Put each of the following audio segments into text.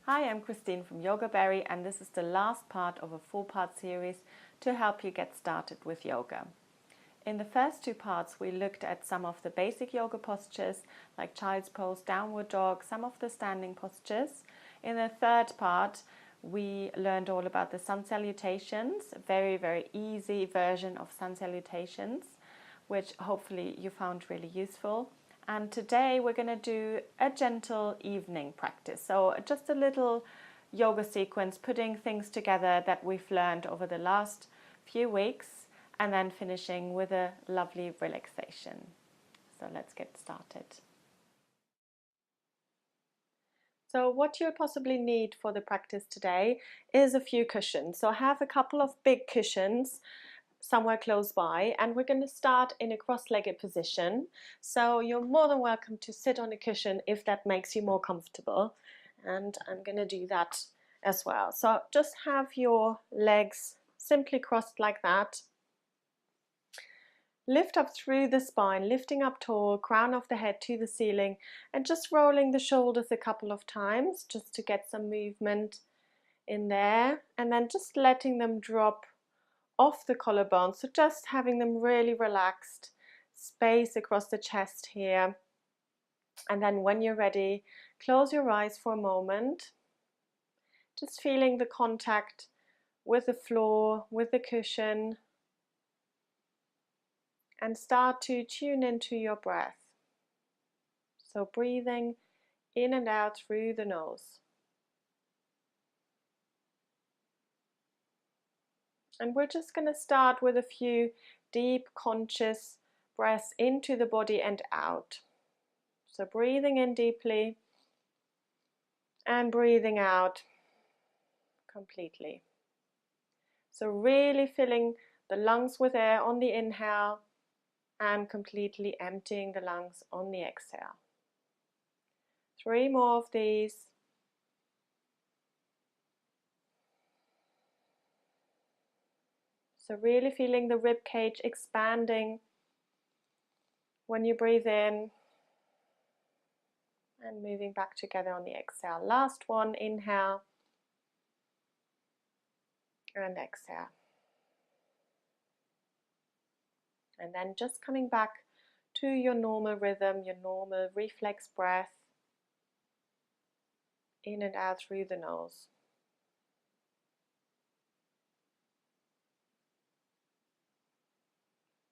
Hi, I'm Christine from Yoga Berry, and this is the last part of a 4-part series to help you get started with yoga. In the first 2 parts, we looked at some of the basic yoga postures like child's pose, downward dog, some of the standing postures. In the 3rd part, we learned all about the sun salutations, a very easy version of sun salutations, which hopefully you found really useful. And today we're going to do a gentle evening practice. So just a little yoga sequence, putting things together that we've learned over the last few weeks, and then finishing with a lovely relaxation. So let's get started. So what you'll possibly need for the practice today is a few cushions. So I have a couple of big cushions somewhere close by, and we're going to start in a cross-legged position. So you're more than welcome to sit on a cushion if that makes you more comfortable, and I'm going to do that as well. So just have your legs simply crossed like that. Lift up through the spine, lifting up tall, crown of the head to the ceiling, and just rolling the shoulders a couple of times just to get some movement in there, and then just letting them drop off the collarbone, so just having them really relaxed, space across the chest here. And then when you're ready, close your eyes for a moment, just feeling the contact with the floor, with the cushion, and start to tune into your breath. So breathing in and out through the nose. And we're just going to start with a few deep conscious breaths into the body and out. So breathing in deeply and breathing out completely. So really filling the lungs with air on the inhale and completely emptying the lungs on the exhale. 3 more of these. So really feeling the rib cage expanding when you breathe in, and moving back together on the exhale. Last one, inhale and exhale. And then just coming back to your normal rhythm, your normal reflex breath, in and out through the nose.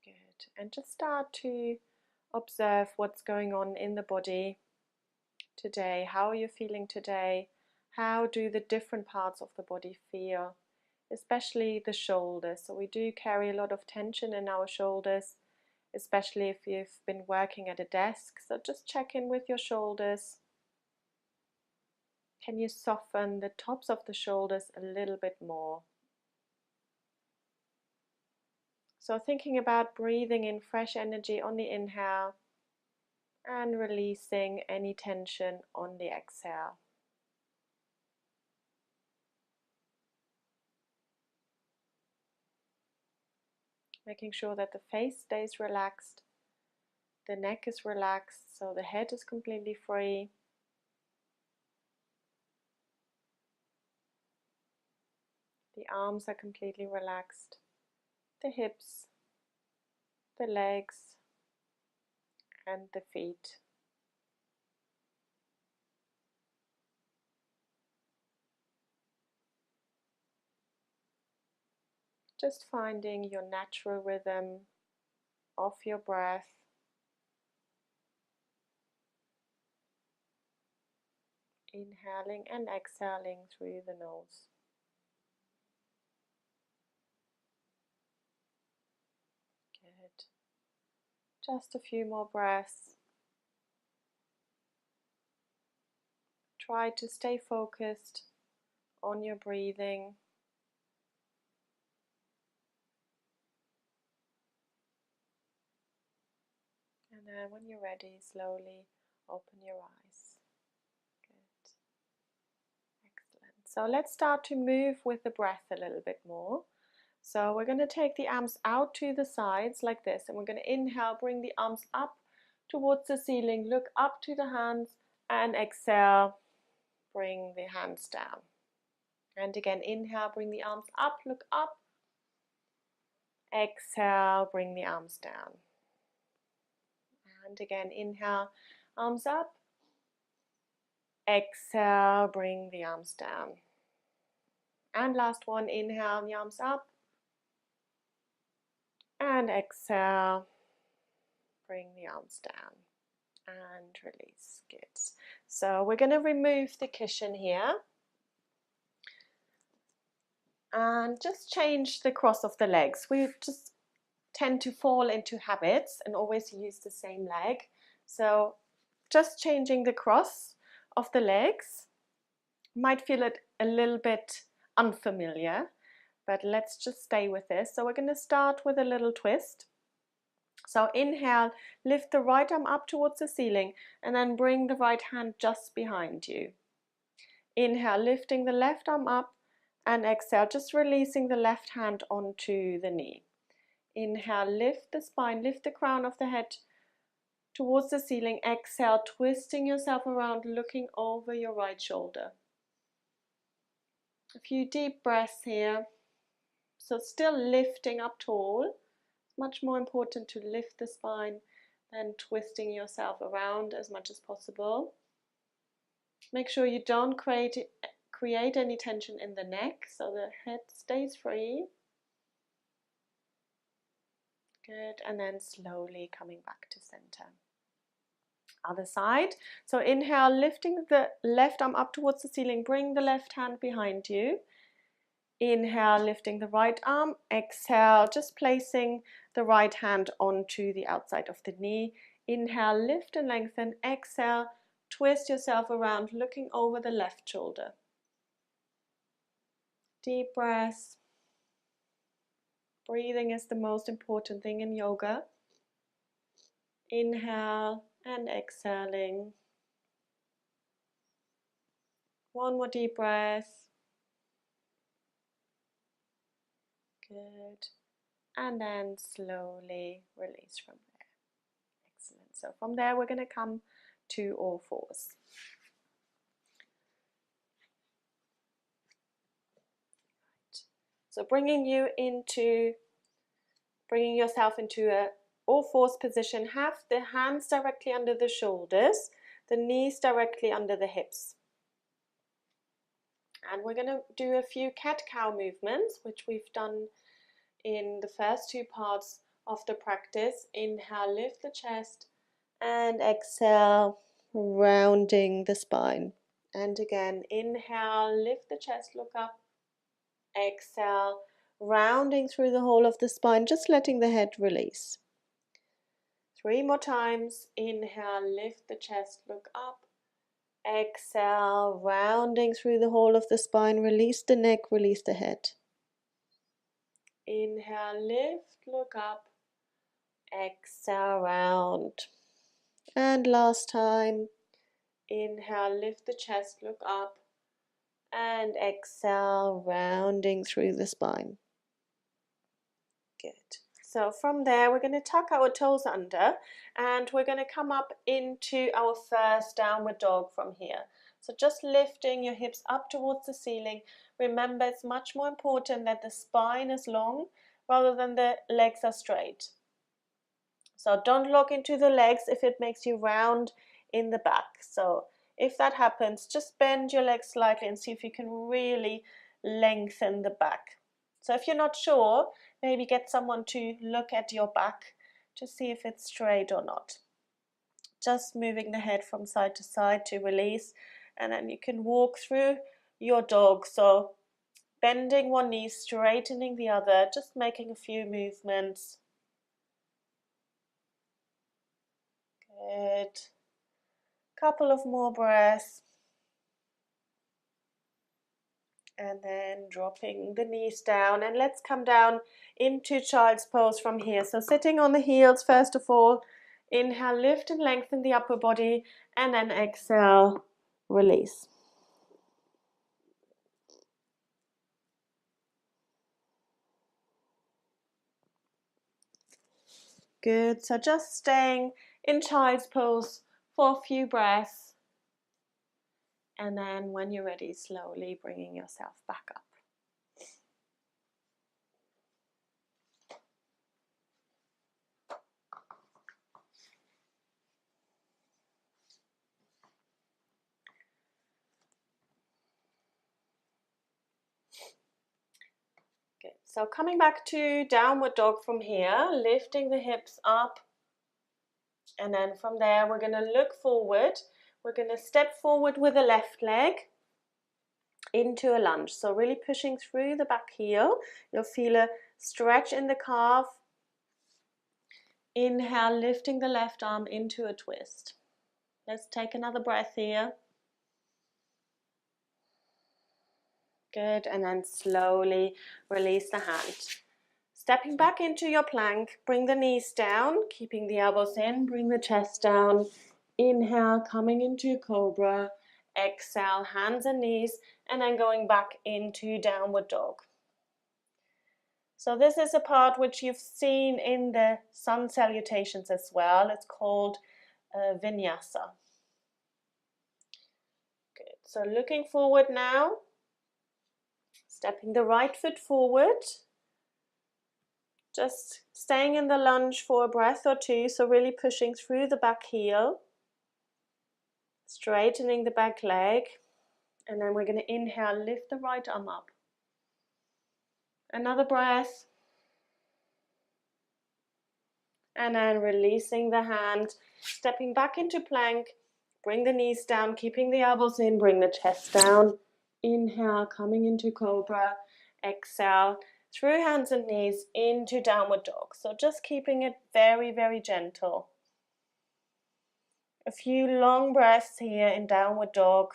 Good. And just start to observe what's going on in the body today. How are you feeling today? How do the different parts of the body feel? Especially the shoulders. So we do carry a lot of tension in our shoulders, especially if you've been working at a desk. So just check in with your shoulders. Can you soften the tops of the shoulders a little bit more? So thinking about breathing in fresh energy on the inhale and releasing any tension on the exhale. Making sure that the face stays relaxed, the neck is relaxed, so the head is completely free. The arms are completely relaxed, the hips, the legs, and the feet. Just finding your natural rhythm of your breath. Inhaling and exhaling through the nose. Good. Just a few more breaths. Try to stay focused on your breathing. And then when you're ready, slowly open your eyes. Good. Excellent. So let's start to move with the breath a little bit more. So we're going to take the arms out to the sides like this, and we're going to inhale, bring the arms up towards the ceiling, look up to the hands, and exhale, bring the hands down. And again, inhale, bring the arms up, look up. Exhale, bring the arms down. And again, inhale, arms up. Exhale, bring the arms down. And last one, inhale, the arms up. And exhale, bring the arms down. And release. Good. So we're going to remove the cushion here. And just change the cross of the legs. We just tend to fall into habits and always use the same leg. So just changing the cross of the legs. Might feel it a little bit unfamiliar, but let's just stay with this. So we're going to start with a little twist. So inhale, lift the right arm up towards the ceiling and then bring the right hand just behind you. Inhale, lifting the left arm up, and exhale, just releasing the left hand onto the knee. Inhale, lift the spine, lift the crown of the head towards the ceiling. Exhale, twisting yourself around, looking over your right shoulder. A few deep breaths here. So still lifting up tall. It's much more important to lift the spine than twisting yourself around as much as possible. Make sure you don't create any tension in the neck, so the head stays free. Good, and then slowly coming back to center. Other side. So inhale, lifting the left arm up towards the ceiling. Bring the left hand behind you. Inhale, lifting the right arm. Exhale, just placing the right hand onto the outside of the knee. Inhale, lift and lengthen. Exhale, twist yourself around, looking over the left shoulder. Deep breaths. Breathing is the most important thing in yoga. Inhale and exhaling. One more deep breath. Good. And then slowly release from there. Excellent. So from there we're going to come to all fours. Right. So bringing yourself into a all fours position. Have the hands directly under the shoulders, the knees directly under the hips. And we're going to do a few cat-cow movements, which we've done in the first two parts of the practice. Inhale, lift the chest, and exhale, rounding the spine. And again, inhale, lift the chest, look up. Exhale, rounding through the whole of the spine, just letting the head release. 3 more times. Inhale, lift the chest, look up. Exhale, rounding through the whole of the spine, release the neck, release the head. Inhale, lift, look up. Exhale, round. And last time. Inhale, lift the chest, look up. And exhale, rounding through the spine. Good. So from there, we're going to tuck our toes under and we're going to come up into our first downward dog from here. So just lifting your hips up towards the ceiling. Remember, it's much more important that the spine is long rather than the legs are straight. So don't lock into the legs if it makes you round in the back. So if that happens, just bend your legs slightly and see if you can really lengthen the back. So if you're not sure, maybe get someone to look at your back to see if it's straight or not. Just moving the head from side to side to release, and then you can walk through your dog. So bending one knee, straightening the other, just making a few movements. Good. Couple of more breaths. And then dropping the knees down, and let's come down into child's pose from here. So sitting on the heels first of all. Inhale, lift and lengthen the upper body, and then exhale, release. Good. So just staying in child's pose for a few breaths. And then when you're ready, slowly bringing yourself back up. Good. So coming back to downward dog from here, lifting the hips up. And then from there, we're going to look forward. We're going to step forward with the left leg into a lunge. So really pushing through the back heel. You'll feel a stretch in the calf. Inhale, lifting the left arm into a twist. Let's take another breath here. Good, and then slowly release the hand. Stepping back into your plank, bring the knees down, keeping the elbows in, bring the chest down. Inhale, coming into cobra. Exhale, hands and knees, and then going back into downward dog. So this is a part which you've seen in the sun salutations as well. It's called vinyasa. Good, so looking forward now. Stepping the right foot forward. Just staying in the lunge for a breath or two, so really pushing through the back heel. Straightening the back leg. And then we're going to inhale, lift the right arm up. Another breath. And then releasing the hand, stepping back into plank. Bring the knees down, keeping the elbows in, bring the chest down. Inhale, coming into cobra. Exhale, through hands and knees into downward dog. So just keeping it very, very gentle. A few long breaths here in downward dog.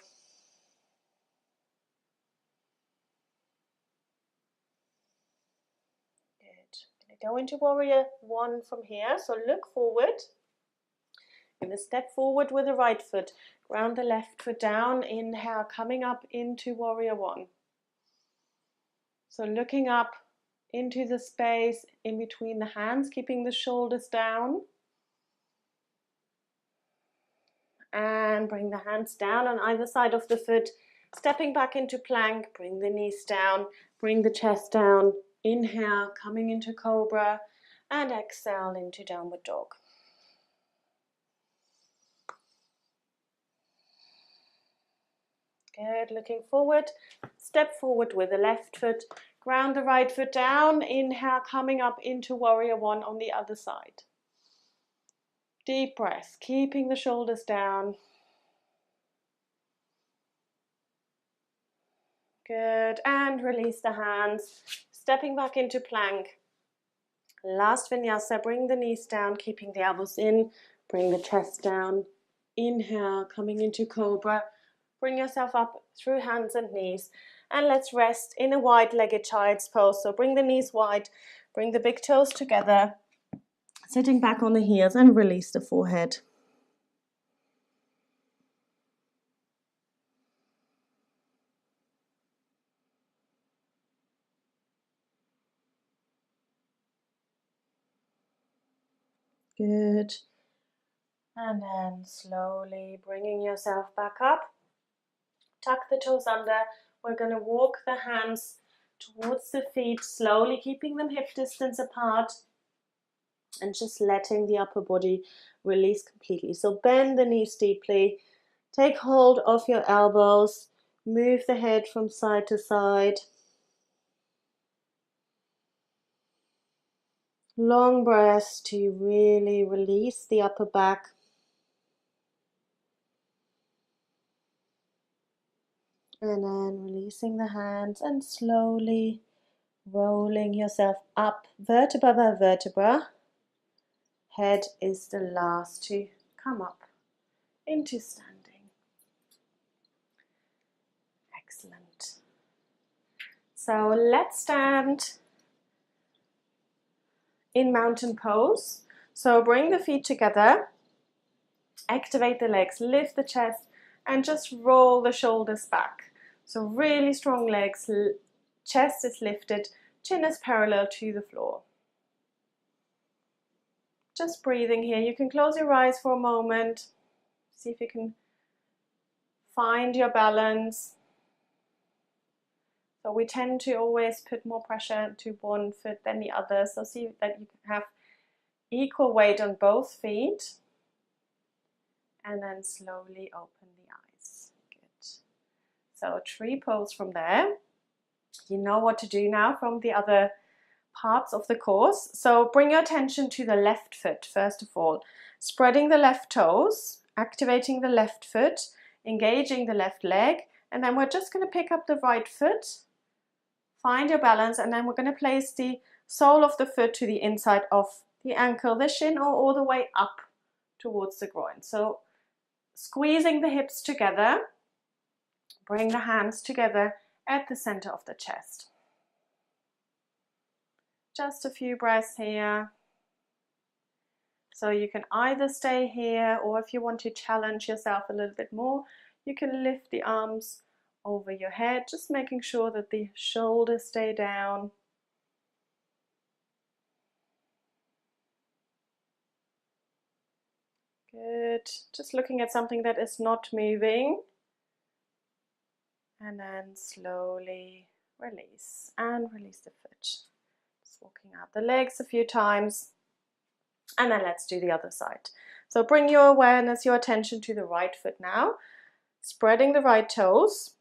Good. Go into warrior one from here. So look forward. You're going to step forward with the right foot. Ground the left foot down. Inhale, coming up into warrior one. So looking up into the space in between the hands, keeping the shoulders down. And bring the hands down on either side of the foot. Stepping back into plank, bring the knees down, bring the chest down. Inhale, coming into cobra, and exhale into downward dog. Good, looking forward. Step forward with the left foot. Ground the right foot down. Inhale, coming up into warrior one on the other side. Deep breath, keeping the shoulders down. Good, and release the hands. Stepping back into plank. Last vinyasa, bring the knees down, keeping the elbows in. Bring the chest down. Inhale, coming into cobra. Bring yourself up through hands and knees. And let's rest in a wide-legged child's pose. So bring the knees wide, bring the big toes together. Sitting back on the heels and release the forehead. Good. And then slowly bringing yourself back up. Tuck the toes under. We're going to walk the hands towards the feet, slowly keeping them hip distance apart. And just letting the upper body release completely. So bend the knees deeply. Take hold of your elbows. Move the head from side to side. Long breaths to really release the upper back. And then releasing the hands and slowly rolling yourself up vertebra by vertebra. Head is the last to come up into standing. Excellent. So let's stand in mountain pose. So bring the feet together, activate the legs, lift the chest, and just roll the shoulders back. So really strong legs, chest is lifted, chin is parallel to the floor. Just breathing here. You can close your eyes for a moment. See if you can find your balance. So we tend to always put more pressure to one foot than the other. So see that you have equal weight on both feet. And then slowly open the eyes. Good. So tree pose from there. You know what to do now from the other parts of the course. So bring your attention to the left foot first of all. Spreading the left toes, activating the left foot, engaging the left leg, and then we're just going to pick up the right foot, find your balance, and then we're going to place the sole of the foot to the inside of the ankle, the shin, or all the way up towards the groin. So squeezing the hips together, bring the hands together at the center of the chest. Just a few breaths here. So you can either stay here, or if you want to challenge yourself a little bit more, you can lift the arms over your head, just making sure that the shoulders stay down. Good. Just looking at something that is not moving. And then slowly release and release the foot. Just walking out the legs a few times. And then let's do the other side. So bring your awareness, your attention to the right foot now. Spreading the right toes.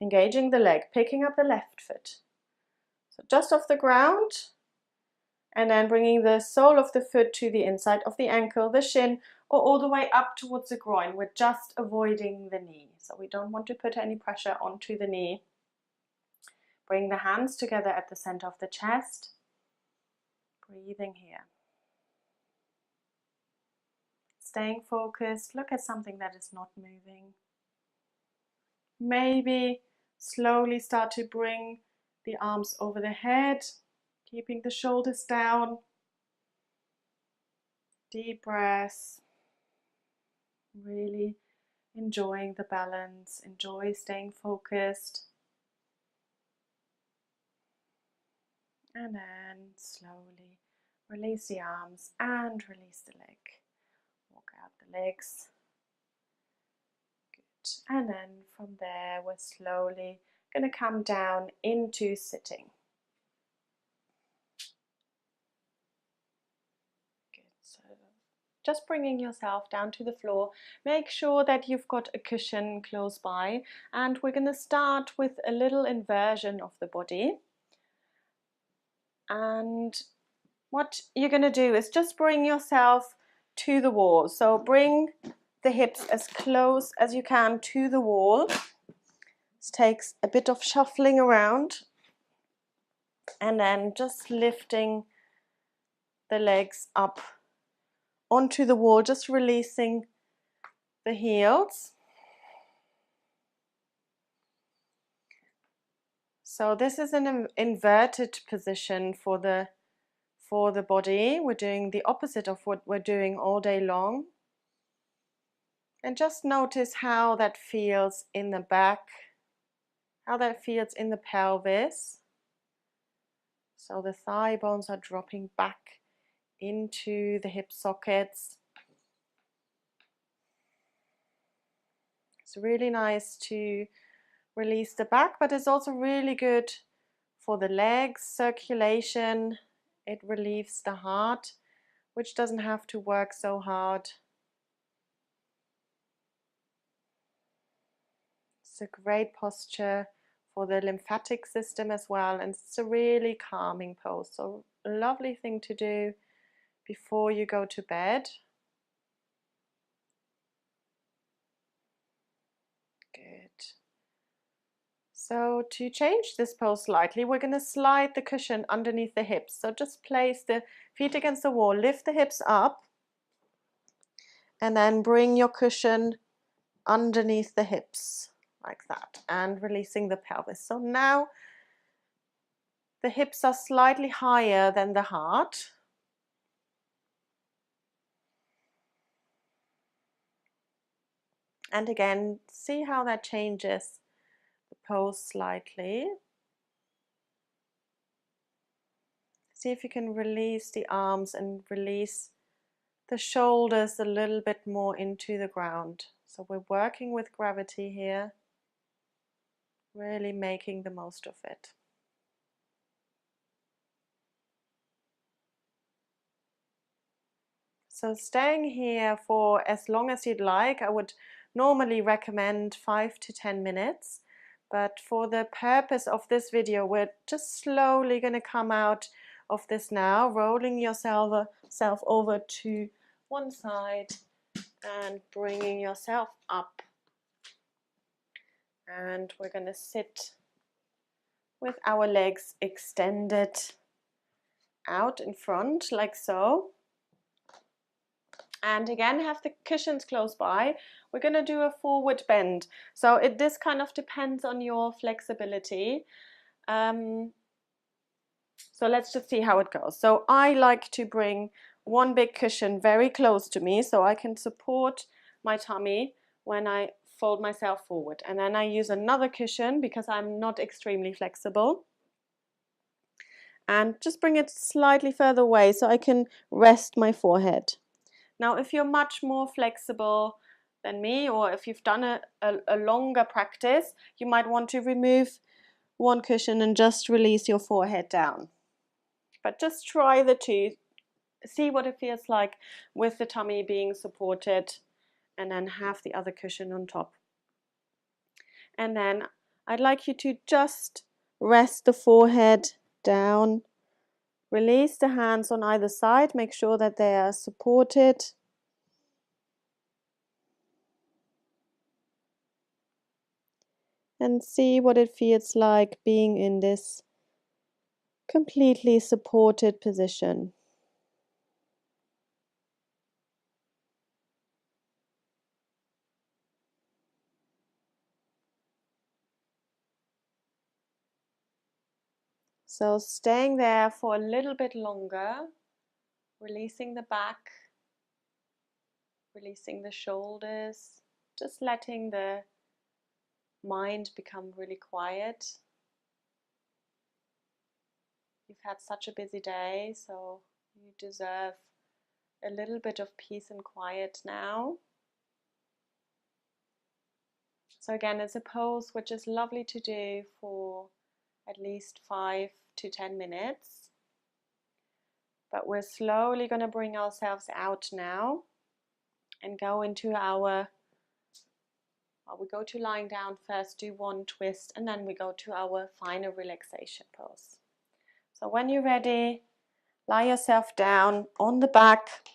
Engaging the leg, picking up the left foot. So just off the ground. And then bringing the sole of the foot to the inside of the ankle, the shin, or all the way up towards the groin. We're just avoiding the knee. So we don't want to put any pressure onto the knee. Bring the hands together at the center of the chest. Breathing here. Staying focused. Look at something that is not moving. Maybe slowly start to bring the arms over the head, keeping the shoulders down. Deep breaths. Really enjoying the balance. Enjoy staying focused. And then slowly release the arms and release the leg. Walk out the legs. Good. And then from there we're slowly going to come down into sitting. Good. So just bringing yourself down to the floor. Make sure that you've got a cushion close by, and we're going to start with a little inversion of the body. And what you're going to do is just bring yourself to the wall. So bring the hips as close as you can to the wall. This takes a bit of shuffling around, and then just lifting the legs up onto the wall, just releasing the heels. So this is an inverted position for the body. We're doing the opposite of what we're doing all day long. And just notice how that feels in the back, how that feels in the pelvis. So the thigh bones are dropping back into the hip sockets. It's really nice to release the back, but it's also really good for the legs, circulation. It relieves the heart, which doesn't have to work so hard. It's a great posture for the lymphatic system as well, and it's a really calming pose. So a lovely thing to do before you go to bed. Good. So to change this pose slightly, we're going to slide the cushion underneath the hips. So just place the feet against the wall, lift the hips up, and then bring your cushion underneath the hips like that, and releasing the pelvis. So now the hips are slightly higher than the heart. And again, see how that changes the pose slightly. See if you can release the arms and release the shoulders a little bit more into the ground. So we're working with gravity here, really making the most of it. So staying here for as long as you'd like. I would normally recommend 5 to 10 minutes, but for the purpose of this video, we're just slowly going to come out of this now, rolling yourself over to one side and bringing yourself up. And we're going to sit with our legs extended out in front like so. And again, have the cushions close by. We're going to do a forward bend. So this kind of depends on your flexibility. So let's just see how it goes. So I like to bring one big cushion very close to me so I can support my tummy when I fold myself forward. And then I use another cushion because I'm not extremely flexible. And just bring it slightly further away so I can rest my forehead. Now, if you're much more flexible than me, or if you've done a longer practice, you might want to remove one cushion and just release your forehead down. But just try the two, see what it feels like with the tummy being supported, and then have the other cushion on top. And then I'd like you to just rest the forehead down. Release the hands on either side, make sure that they are supported. And see what it feels like being in this completely supported position. So staying there for a little bit longer, releasing the back, releasing the shoulders, just letting the mind become really quiet. You've had such a busy day, so you deserve a little bit of peace and quiet now. So again, it's a pose which is lovely to do for at least 5 to 10 minutes. But we're slowly going to bring ourselves out now and go into we go to lying down first, do one twist, and then we go to our final relaxation pose. So when you're ready, lie yourself down on the back,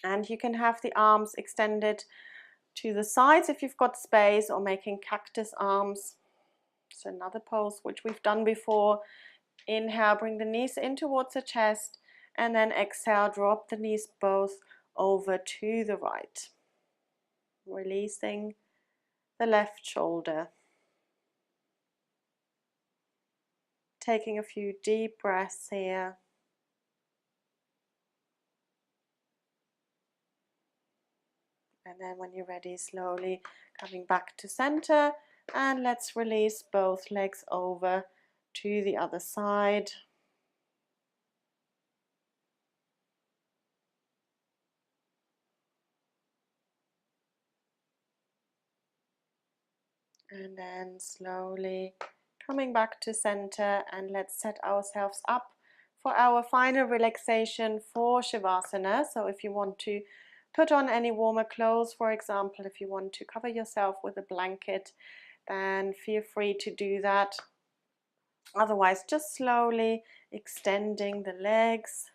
and you can have the arms extended to the sides if you've got space, or making cactus arms. So another pose which we've done before. Inhale, bring the knees in towards the chest, and then exhale, drop the knees both over to the right. Releasing the left shoulder. Taking a few deep breaths here. And then when you're ready, slowly coming back to center, and let's release both legs over to the other side. And then slowly coming back to center, and let's set ourselves up for our final relaxation for Shavasana. So if you want to put on any warmer clothes, for example, if you want to cover yourself with a blanket, then feel free to do that. Otherwise, just slowly extending the legs,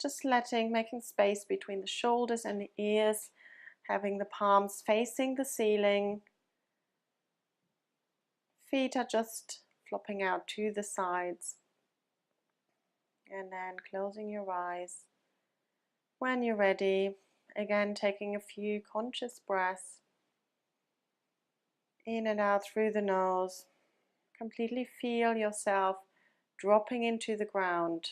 just making space between the shoulders and the ears, having the palms facing the ceiling. Feet are just flopping out to the sides. And then closing your eyes. When you're ready, again taking a few conscious breaths in and out through the nose. Completely feel yourself dropping into the ground.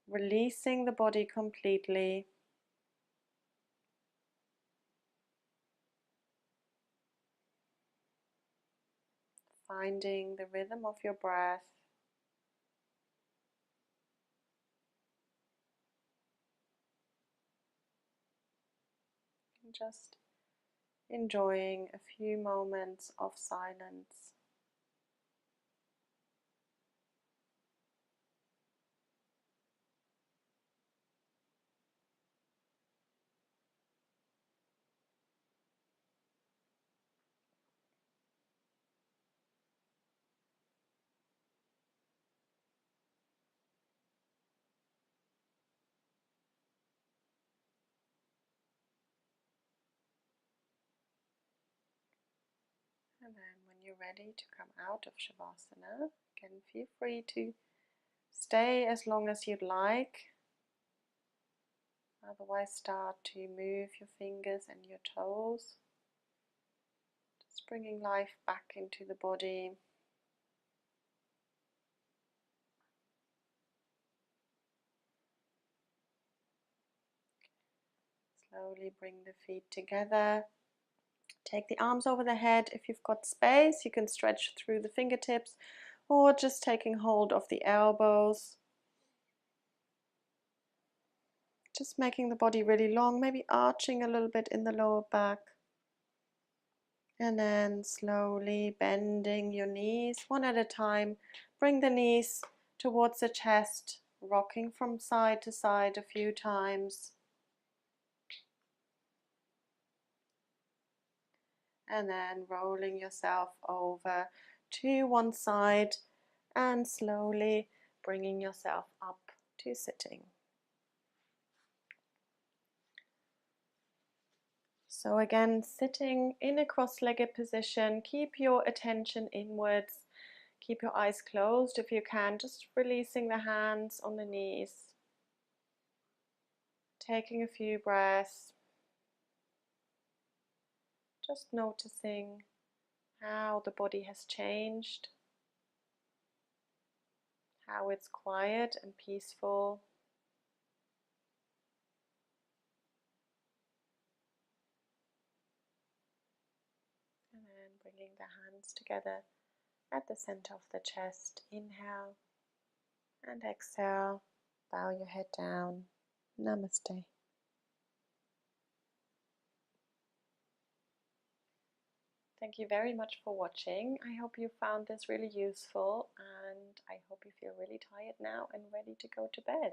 Releasing the body completely. Finding the rhythm of your breath. . and just enjoying a few moments of silence. And then when you're ready to come out of Shavasana, again, feel free to stay as long as you'd like. Otherwise, start to move your fingers and your toes. Just bringing life back into the body. Slowly bring the feet together. Take the arms over the head. If you've got space, you can stretch through the fingertips or just taking hold of the elbows. Just making the body really long, maybe arching a little bit in the lower back. And then slowly bending your knees one at a time. Bring the knees towards the chest, rocking from side to side a few times. And then rolling yourself over to one side and slowly bringing yourself up to sitting. So again, sitting in a cross-legged position, keep your attention inwards, keep your eyes closed if you can, just releasing the hands on the knees, taking a few breaths, just noticing how the body has changed, how it's quiet and peaceful. And then bringing the hands together at the center of the chest. Inhale and exhale. Bow your head down. Namaste. Thank you very much for watching. I hope you found this really useful, and I hope you feel really tired now and ready to go to bed.